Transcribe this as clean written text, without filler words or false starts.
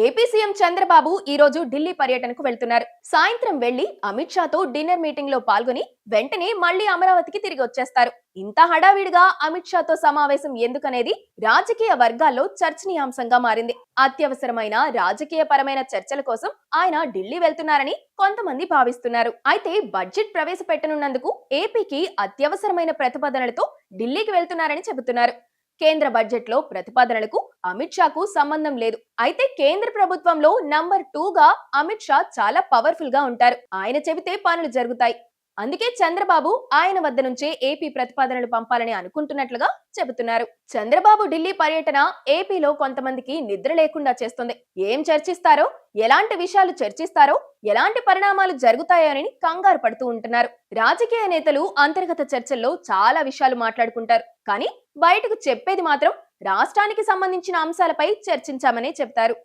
AP CM Chandrababu ఈ రోజు ఢిల్లీ పర్యటనకు వెళ్తున్నారు. సాయంత్రం వెళ్లి అమిత్ షాతో డిన్నర్ మీటింగ్ లో పాల్గొని వెంటనే మళ్లీ అమరావతికి తిరిగి వచ్చేస్తారు. ఇంత హడావిడిగా అమిత్ షాతో సమావేశం ఎందుకనేది రాజకీయ వర్గాల్లో చర్చనీయాంశంగా మారింది. అత్యవసరమైన రాజకీయ పరమైన చర్చల కోసం ఆయన ఢిల్లీ వెళ్తున్నారని కొంతమంది భావిస్తున్నారు. అయితే బడ్జెట్ ప్రవేశపెట్టనున్నందుకు ఏపీకి అత్యవసరమైన ప్రతిపాదనలతో ఢిల్లీకి వెళ్తున్నారని చెబుతున్నారు. కేంద్ర బడ్జెట్ లో ప్రతిపాదనలకు అమిత్ షాకు సంబంధం లేదు. అయితే కేంద్ర ప్రభుత్వంలో నంబర్ 2 గా అమిత్ షా చాలా పవర్ఫుల్ గా ఉంటారు. ఆయన చెబితే పనులు జరుగుతాయి. అందుకే చంద్రబాబు ఆయన వద్ద నుంచే ఏపీ ప్రతిపాదనలు పంపాలని అనుకుంటున్నట్లుగా చెబుతున్నారు. చంద్రబాబు ఢిల్లీ పర్యటన ఏపీలో కొంతమందికి నిద్ర లేకుండా చేస్తుంది. ఏం చర్చిస్తారో, ఎలాంటి విషయాలు చర్చిస్తారో, ఎలాంటి పరిణామాలు జరుగుతాయోనని కంగారు పడుతూ ఉంటున్నారు. రాజకీయ నేతలు అంతర్గత చర్చల్లో చాలా విషయాలు మాట్లాడుకుంటారు. కానీ బయటకు చెప్పేది మాత్రం రాష్ట్రానికి సంబంధించిన అంశాలపై చర్చించామనే చెప్తారు.